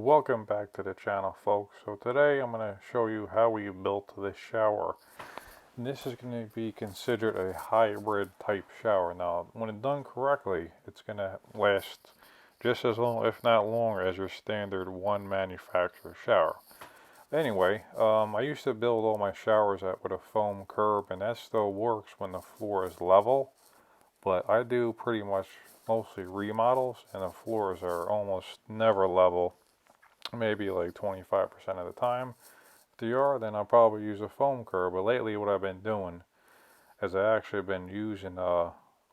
welcome back to the channel, folks. So today I'm going to show you how we built this shower. And this is going to be considered a hybrid type shower. Now, when it's done correctly, it's going to last just as long, if not longer, as your standard one manufacturer shower. Anyway, I used to build all my showers with a foam curb, and that still works when the floor is level. But I do pretty much mostly remodels, and the floors are almost never level, maybe like 25% of the time. If they are, then I'll probably use a foam curb. But lately what I've been doing is I actually been using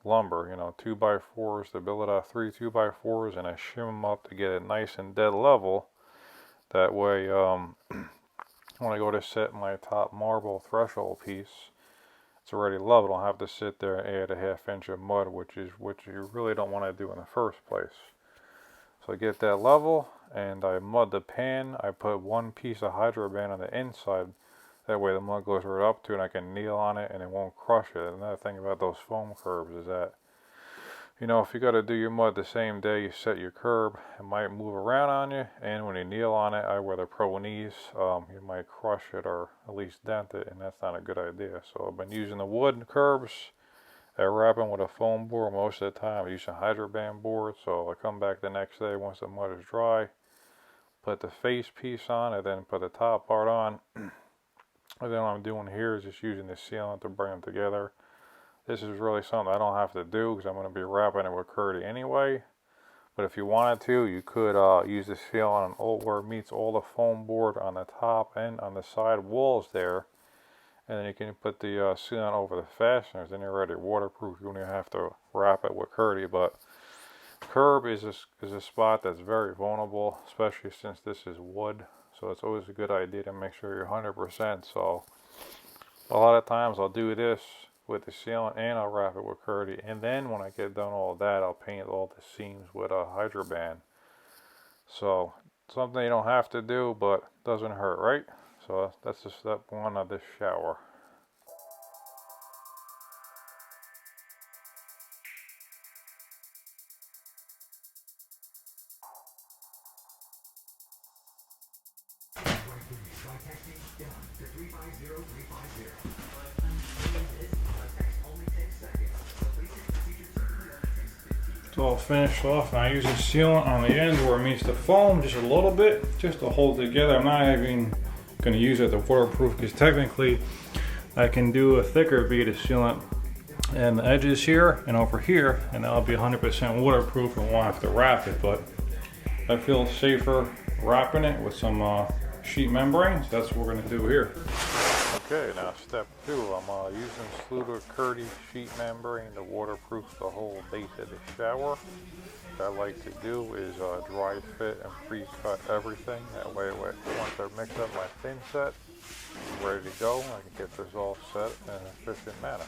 lumber, 2x4s to build out 3 2x4s, and I shim them up to get it nice and dead level. That way when I go to set my top marble threshold piece, it's already level. I don't have to sit there and add a ½ inch of mud, which you really don't want to do in the first place. So I get that level and I mud the pan. I put one piece of hydro band on the inside. That way the mud goes right up to it and I can kneel on it and it won't crush it. Another thing about those foam curbs is that, if you got to do your mud the same day you set your curb, it might move around on you, and when you kneel on it, I wear the pro knees, you might crush it or at least dent it, and that's not a good idea. So I've been using the wood curbs. I wrap them with a foam board most of the time. I use a hydro band board, so I come back the next day once the mud is dry, put the face piece on, and then put the top part on. And then what I'm doing here is just using the sealant to bring them together. This is really something I don't have to do because I'm going to be wrapping it with Curdy anyway. But if you wanted to, you could use the sealant on where it meets all the foam board on the top and on the side walls there. And then you can put the sealant over the fasteners, and you're already waterproof. You don't even have to wrap it with Curdy. But curb is a spot that's very vulnerable, especially since this is wood. So it's always a good idea to make sure you're 100%. So a lot of times I'll do this with the sealant and I'll wrap it with Curdy, and then when I get done all that, I'll paint all the seams with a hydro band. So something you don't have to do, but doesn't hurt, right? So that's just step one of this shower. It's all finished off, and I use a sealant on the end where it meets the foam just a little bit, just to hold it together. I'm not even going to use it to waterproof, because technically I can do a thicker bead of sealant and the edges here and over here, and that'll be 100% waterproof and won't have to wrap it. But I feel safer wrapping it with some sheet membrane, so that's what we're going to do here. Okay, now step 2, I'm using Sluter Curdy sheet membrane to waterproof the whole base of the shower. What I like to do is dry fit and pre-cut everything. That way, once I mix up my thin set, I'm ready to go. I can get this all set in an efficient manner.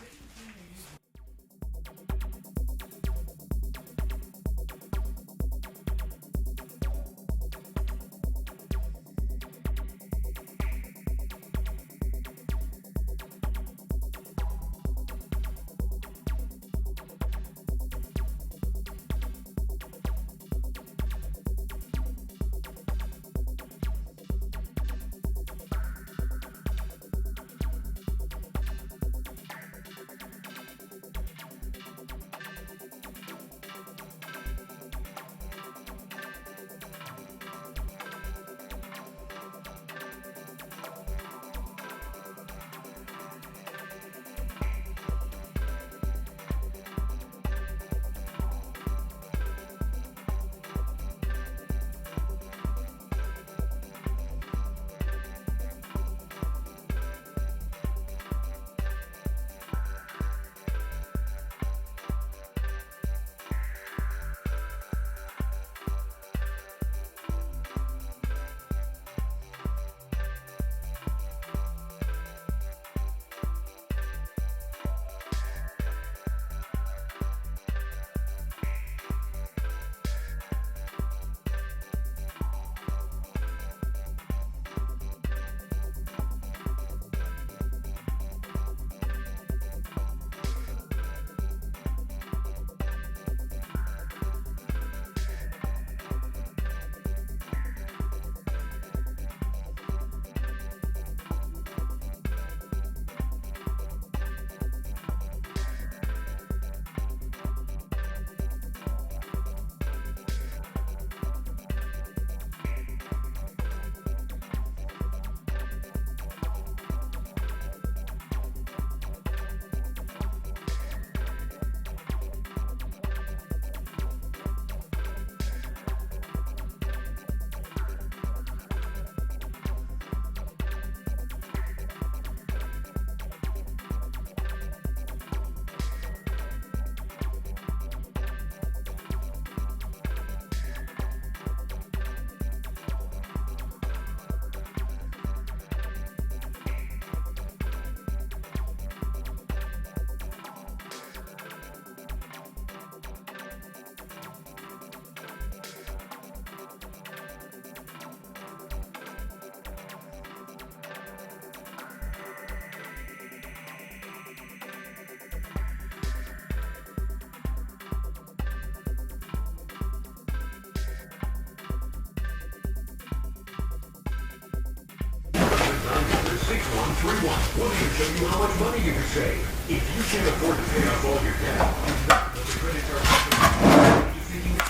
6131. We'll even show you how much money you can save. If you can't afford to pay off all your debt, you've got the credit card company. You think you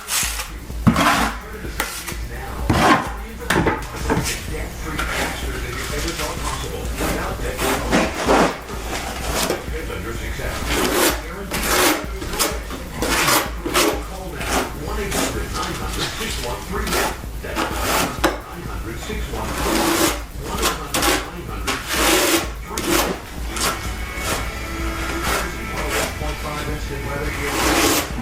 credit associates now. Debt-free faster than you ever thought possible. Without debt, lender success. Call now. 1-800-900-6131. That's 900-6131. 1-800-900-6131. Instant weather here.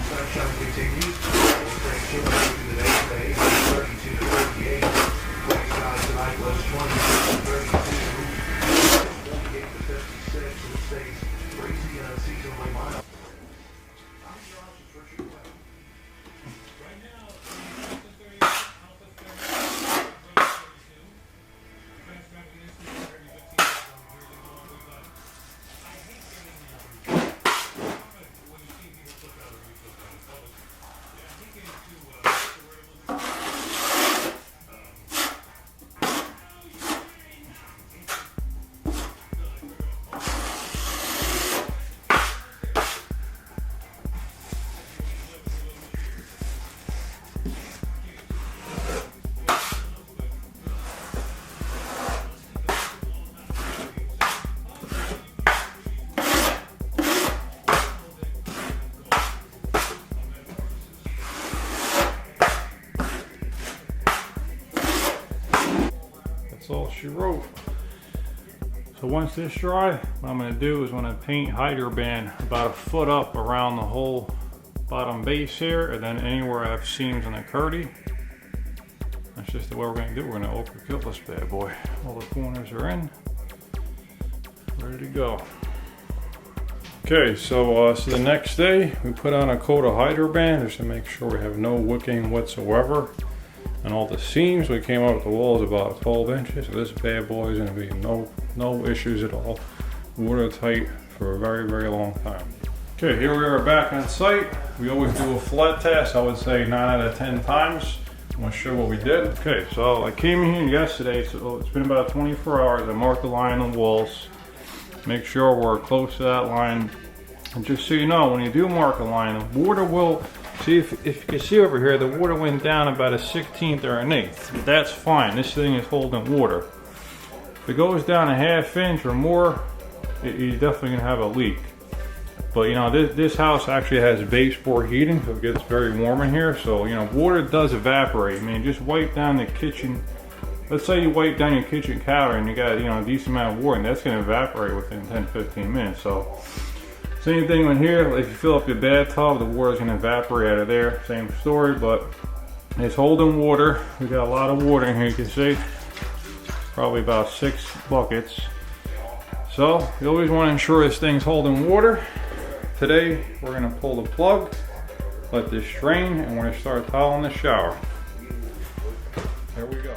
Sunshine continues. We'll take through the next day. 32 to 38. Gray skies tonight was 26 to 32. 48 to 56. It stays breezy and unseasonably mild. All she wrote. So once this dry, what I'm going to do is I'm going to paint hydro band about a foot up around the whole bottom base here, and then anywhere I have seams in the curdy. That's just the way we're going to do. We're going to open kill this bad boy. All the corners are in, ready to go. Okay, so the next day we put on a coat of hydro band just to make sure we have no wicking whatsoever. And all the seams, we came up with the walls about 12 inches. So this bad boy is going to be no issues at all. Watertight for a very, very long time. Okay, here we are back on site. We always do a flat test. I would say 9 out of 10 times. I'm going to show what we did. Okay, so I came in here yesterday. So it's been about 24 hours. I marked the line on the walls. Make sure we're close to that line. And just so you know, when you do mark a line, the water will... See, if you can see over here, the water went down about a 1/16 or an 1/8. That's fine. This thing is holding water. If it goes down a 1/2 inch or more, you're definitely gonna have a leak. But you know, this house actually has baseboard heating, so it gets very warm in here. So you know, water does evaporate. I mean, just wipe down the kitchen. Let's say you wipe down your kitchen counter and you got a decent amount of water, and that's gonna evaporate within 10-15 minutes. So. Same thing on here, if you fill up your bathtub, the water's gonna evaporate out of there. Same story, but it's holding water. We got a lot of water in here, you can see. Probably about 6 buckets. So, you always wanna ensure this thing's holding water. Today, we're gonna pull the plug, let this drain, and we're gonna start tiling the shower. There we go.